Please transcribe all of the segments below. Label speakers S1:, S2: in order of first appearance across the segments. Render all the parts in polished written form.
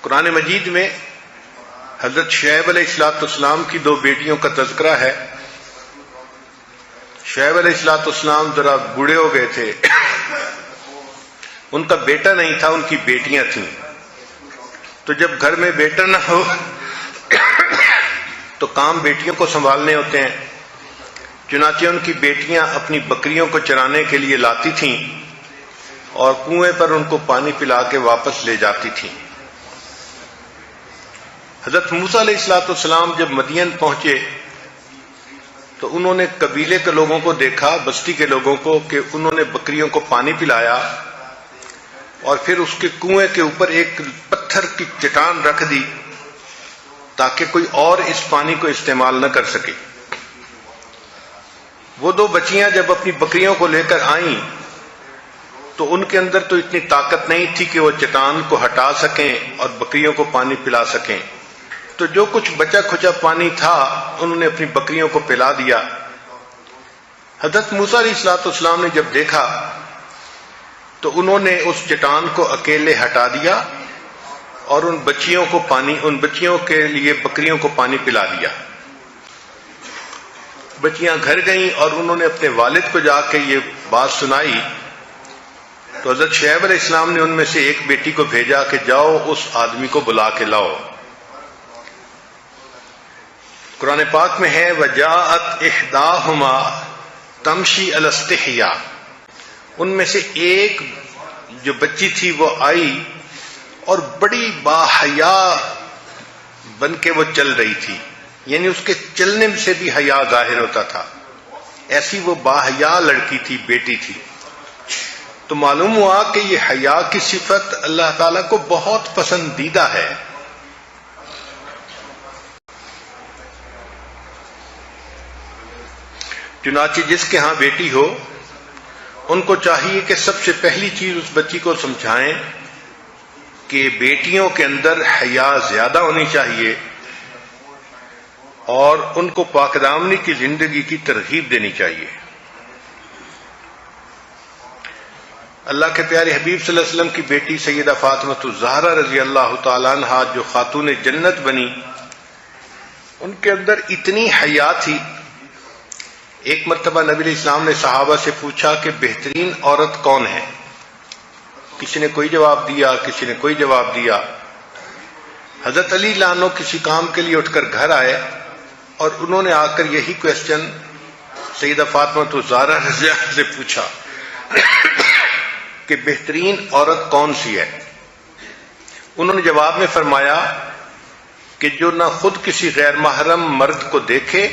S1: قرآن مجید میں حضرت شعیب علیہ السلام کی دو بیٹیوں کا تذکرہ ہے۔ شعیب علیہ السلام ذرا بوڑھے ہو گئے تھے، ان کا بیٹا نہیں تھا، ان کی بیٹیاں تھیں۔ تو جب گھر میں بیٹا نہ ہو تو کام بیٹیوں کو سنبھالنے ہوتے ہیں، چنانچہ ان کی بیٹیاں اپنی بکریوں کو چرانے کے لیے لاتی تھیں اور کنویں پر ان کو پانی پلا کے واپس لے جاتی تھیں۔ حضرت موسیٰ علیہ السلام جب مدین پہنچے تو انہوں نے قبیلے کے لوگوں کو دیکھا، بستی کے لوگوں کو، کہ انہوں نے بکریوں کو پانی پلایا اور پھر اس کے کنویں کے اوپر ایک پتھر کی چٹان رکھ دی تاکہ کوئی اور اس پانی کو استعمال نہ کر سکے۔ وہ دو بچیاں جب اپنی بکریوں کو لے کر آئیں تو ان کے اندر تو اتنی طاقت نہیں تھی کہ وہ چٹان کو ہٹا سکیں اور بکریوں کو پانی پلا سکیں، تو جو کچھ بچا کھچا پانی تھا انہوں نے اپنی بکریوں کو پلا دیا۔ حضرت موسیٰ علیہ السلام نے جب دیکھا تو انہوں نے اس چٹان کو اکیلے ہٹا دیا اور ان بچیوں کے لیے بکریوں کو پانی پلا دیا۔ بچیاں گھر گئیں اور انہوں نے اپنے والد کو جا کے یہ بات سنائی تو حضرت شعیب علیہ السلام نے ان میں سے ایک بیٹی کو بھیجا کہ جاؤ اس آدمی کو بلا کے لاؤ۔ قرآن پاک میں ہے وَجَاءَتْ إِحْدَاهُمَا تَمْشِي عَلَى اسْتِحْيَاءٍ، ان میں سے ایک جو بچی تھی وہ آئی اور بڑی باحیا بن کے وہ چل رہی تھی، یعنی اس کے چلنے سے بھی حیا ظاہر ہوتا تھا، ایسی وہ باحیا لڑکی تھی، بیٹی تھی۔ تو معلوم ہوا کہ یہ حیا کی صفت اللہ تعالیٰ کو بہت پسندیدہ ہے۔ چنانچہ جس کے ہاں بیٹی ہو ان کو چاہیے کہ سب سے پہلی چیز اس بچی کو سمجھائیں کہ بیٹیوں کے اندر حیا زیادہ ہونی چاہیے اور ان کو پاک دامنی کی زندگی کی ترغیب دینی چاہیے۔ اللہ کے پیارے حبیب صلی اللہ علیہ وسلم کی بیٹی سیدہ فاطمہ الزہرا رضی اللہ تعالیٰ عنہا جو خاتون جنت بنی، ان کے اندر اتنی حیا تھی۔ ایک مرتبہ نبی علیہ السلام نے صحابہ سے پوچھا کہ بہترین عورت کون ہے؟ کسی نے کوئی جواب دیا، کسی نے کوئی جواب دیا۔ حضرت علی عنہ کسی کام کے لیے اٹھ کر گھر آئے اور انہوں نے آ کر یہی کوسچن سیدہ فاطمہ الزہرا رضی اللہ عنہا سے پوچھا کہ بہترین عورت کون سی ہے؟ انہوں نے جواب میں فرمایا کہ جو نہ خود کسی غیر محرم مرد کو دیکھے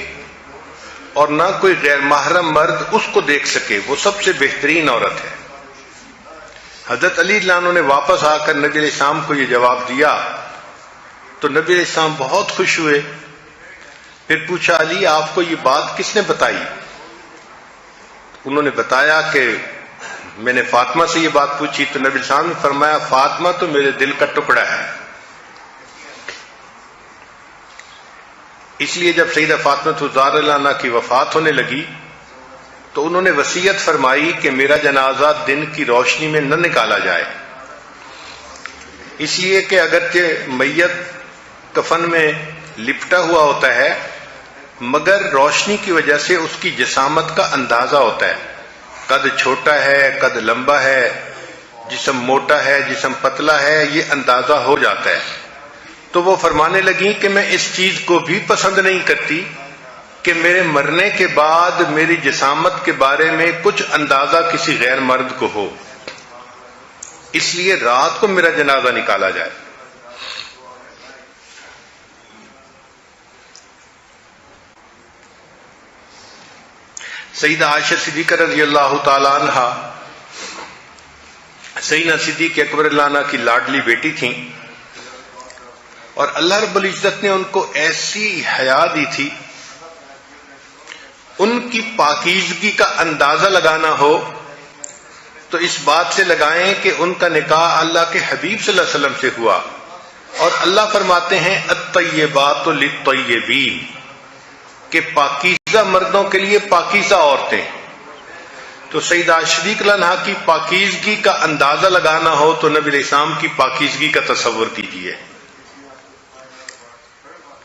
S1: اور نہ کوئی غیر محرم مرد اس کو دیکھ سکے، وہ سب سے بہترین عورت ہے۔ حضرت علی عنہ نے واپس آ کر نبی علیہ السلام کو یہ جواب دیا تو نبی علیہ السلام بہت خوش ہوئے۔ پھر پوچھا علی آپ کو یہ بات کس نے بتائی؟ انہوں نے بتایا کہ میں نے فاطمہ سے یہ بات پوچھی تو نبی علیہ السلام نے فرمایا فاطمہ تو میرے دل کا ٹکڑا ہے۔ اس لیے جب سیدہ فاطمہ الزہرا عنہا کی وفات ہونے لگی تو انہوں نے وصیت فرمائی کہ میرا جنازہ دن کی روشنی میں نہ نکالا جائے، اس لیے کہ اگرچہ میت کفن میں لپٹا ہوا ہوتا ہے مگر روشنی کی وجہ سے اس کی جسامت کا اندازہ ہوتا ہے، قد چھوٹا ہے، قد لمبا ہے، جسم موٹا ہے، جسم پتلا ہے، یہ اندازہ ہو جاتا ہے۔ تو وہ فرمانے لگیں کہ میں اس چیز کو بھی پسند نہیں کرتی کہ میرے مرنے کے بعد میری جسامت کے بارے میں کچھ اندازہ کسی غیر مرد کو ہو، اس لیے رات کو میرا جنازہ نکالا جائے۔ سیدہ عائشہ صدیقہ رضی اللہ تعالی عنہا سیدنا صدیق اکبر اللہ عنہ کی لاڈلی بیٹی تھیں اور اللہ رب العزت نے ان کو ایسی حیا دی تھی، ان کی پاکیزگی کا اندازہ لگانا ہو تو اس بات سے لگائیں کہ ان کا نکاح اللہ کے حبیب صلی اللہ علیہ وسلم سے ہوا، اور اللہ فرماتے ہیں الطیبات للطیبین کہ پاکیزہ مردوں کے لیے پاکیزہ عورتیں، تو سیدہ صدیق عنہا کی پاکیزگی کا اندازہ لگانا ہو تو نبی علیہ السلام کی پاکیزگی کا تصور کیجیے۔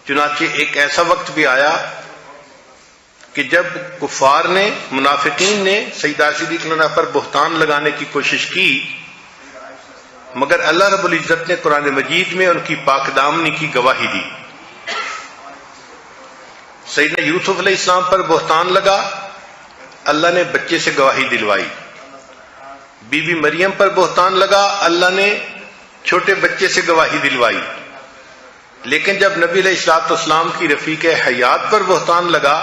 S1: چنانچہ ایک ایسا وقت بھی آیا کہ جب کفار نے، منافقین نے سیدہ صدیق عنہا پر بہتان لگانے کی کوشش کی، مگر اللہ رب العزت نے قرآن مجید میں ان کی پاک دامنی کی گواہی دی۔ سیدنا یوسف علیہ السلام پر بہتان لگا، اللہ نے بچے سے گواہی دلوائی۔ بی بی مریم پر بہتان لگا، اللہ نے چھوٹے بچے سے گواہی دلوائی۔ لیکن جب نبی علیہ الصلوۃ والسلام کی رفیق حیات پر بہتان لگا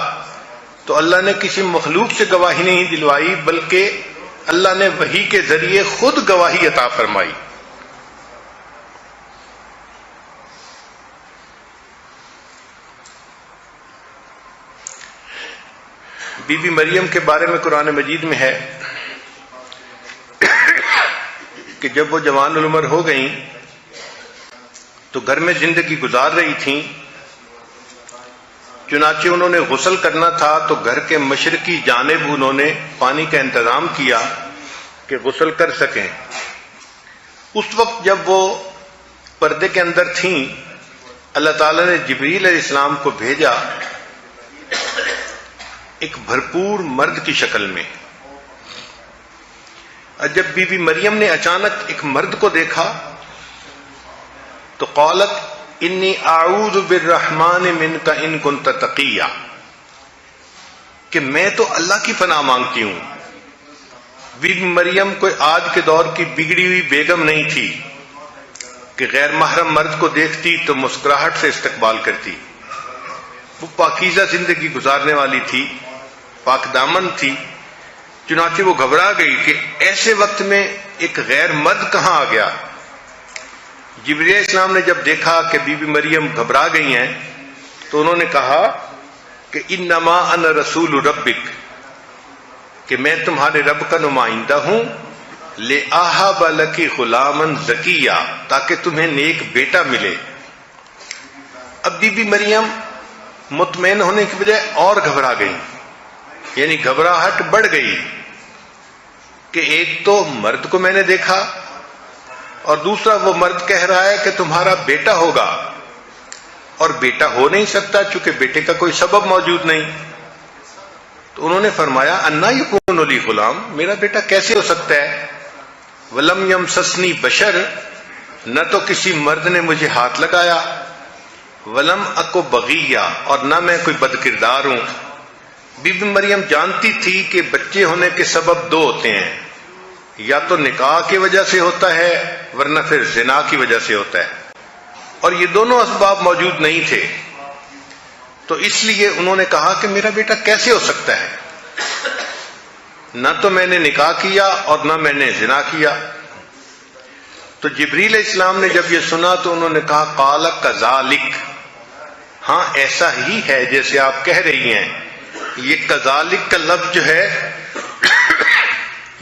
S1: تو اللہ نے کسی مخلوق سے گواہی نہیں دلوائی، بلکہ اللہ نے وحی کے ذریعے خود گواہی عطا فرمائی۔ بی بی مریم کے بارے میں قرآن مجید میں ہے کہ جب وہ جوان العمر ہو گئیں تو گھر میں زندگی گزار رہی تھیں، چنانچہ انہوں نے غسل کرنا تھا تو گھر کے مشرقی جانب انہوں نے پانی کا انتظام کیا کہ غسل کر سکیں۔ اس وقت جب وہ پردے کے اندر تھیں، اللہ تعالیٰ نے جبریل علیہ السلام کو بھیجا ایک بھرپور مرد کی شکل میں۔ جب بی بی مریم نے اچانک ایک مرد کو دیکھا تو قالت انی اعوذ بالرحمن منک ان کنت تقیا، کہ میں تو اللہ کی پناہ مانگتی ہوں۔ بی بی مریم کوئی آج کے دور کی بگڑی ہوئی بیگم نہیں تھی کہ غیر محرم مرد کو دیکھتی تو مسکراہٹ سے استقبال کرتی۔ وہ پاکیزہ زندگی گزارنے والی تھی، پاک دامن تھی۔ چنانچہ وہ گھبرا گئی کہ ایسے وقت میں ایک غیر مرد کہاں آ گیا۔ جبریل علیہ السلام نے جب دیکھا کہ بی بی مریم گھبرا گئی ہیں تو انہوں نے کہا کہ انما انا رسول ربک، کہ میں تمہارے رب کا نمائندہ ہوں، لِأَهَبَ لَكِ غُلَامًا زَكِيًّا، تاکہ تمہیں نیک بیٹا ملے۔ اب بی بی مریم مطمئن ہونے کی بجائے اور گھبرا گئی، یعنی گھبراہٹ بڑھ گئی کہ ایک تو مرد کو میں نے دیکھا اور دوسرا وہ مرد کہہ رہا ہے کہ تمہارا بیٹا ہوگا، اور بیٹا ہو نہیں سکتا چونکہ بیٹے کا کوئی سبب موجود نہیں۔ تو انہوں نے فرمایا انا یکون لی غلام، میرا بیٹا کیسے ہو سکتا ہے؟ ولم یمسسنی بشر، نہ تو کسی مرد نے مجھے ہاتھ لگایا، ولم اکو بغیہ، اور نہ میں کوئی بد کردار ہوں۔ بی بی مریم جانتی تھی کہ بچے ہونے کے سبب دو ہوتے ہیں، یا تو نکاح کی وجہ سے ہوتا ہے ورنہ پھر زنا کی وجہ سے ہوتا ہے، اور یہ دونوں اسباب موجود نہیں تھے۔ تو اس لیے انہوں نے کہا کہ میرا بیٹا کیسے ہو سکتا ہے، نہ تو میں نے نکاح کیا اور نہ میں نے زنا کیا۔ تو جبریل علیہ السلام نے جب یہ سنا تو انہوں نے کہا قال کذالک، ہاں ایسا ہی ہے جیسے آپ کہہ رہی ہیں۔ یہ کذالک کا لفظ جو ہے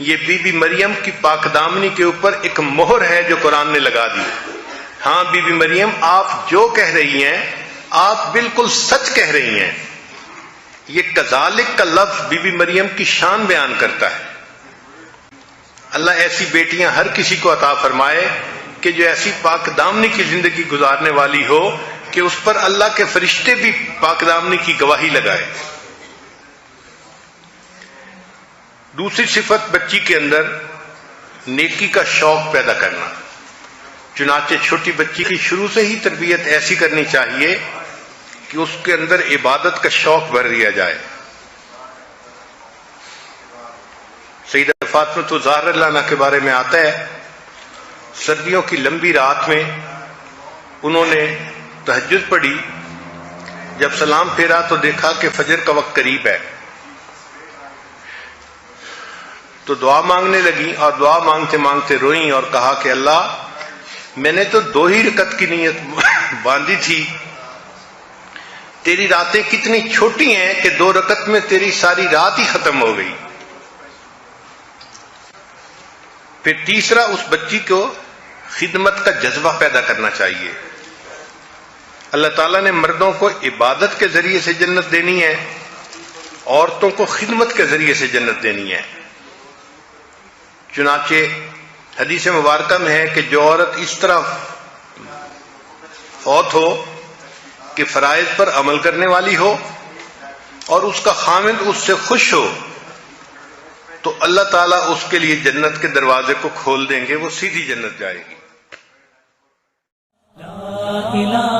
S1: یہ بی بی مریم کی پاک دامنی کے اوپر ایک مہر ہے جو قرآن نے لگا دی۔ ہاں بی بی مریم، آپ جو کہہ رہی ہیں آپ بالکل سچ کہہ رہی ہیں۔ یہ کذالک کا لفظ بی بی مریم کی شان بیان کرتا ہے۔ اللہ ایسی بیٹیاں ہر کسی کو عطا فرمائے کہ جو ایسی پاک دامنی کی زندگی گزارنے والی ہو کہ اس پر اللہ کے فرشتے بھی پاک دامنی کی گواہی لگائے۔ دوسری صفت بچی کے اندر نیکی کا شوق پیدا کرنا۔ چنانچہ چھوٹی بچی کی شروع سے ہی تربیت ایسی کرنی چاہیے کہ اس کے اندر عبادت کا شوق بھر دیا جائے۔ سیدہ فاطمہ الزہرا رضی اللہ عنہا کے بارے میں آتا ہے، سردیوں کی لمبی رات میں انہوں نے تہجد پڑھی، جب سلام پھیرا تو دیکھا کہ فجر کا وقت قریب ہے، تو دعا مانگنے لگی اور دعا مانگتے مانگتے روئیں اور کہا کہ اللہ میں نے تو 2 ہی رکعت کی نیت باندھی تھی، تیری راتیں کتنی چھوٹی ہیں کہ 2 رکعت میں تیری ساری رات ہی ختم ہو گئی۔ پھر تیسرا، اس بچی کو خدمت کا جذبہ پیدا کرنا چاہیے۔ اللہ تعالیٰ نے مردوں کو عبادت کے ذریعے سے جنت دینی ہے، عورتوں کو خدمت کے ذریعے سے جنت دینی ہے۔ چنانچہ حدیث مبارکہ میں ہے کہ جو عورت اس طرح فوت ہو کہ فرائض پر عمل کرنے والی ہو اور اس کا خامد اس سے خوش ہو تو اللہ تعالیٰ اس کے لیے جنت کے دروازے کو کھول دیں گے، وہ سیدھی جنت جائے گی۔
S2: لا الہ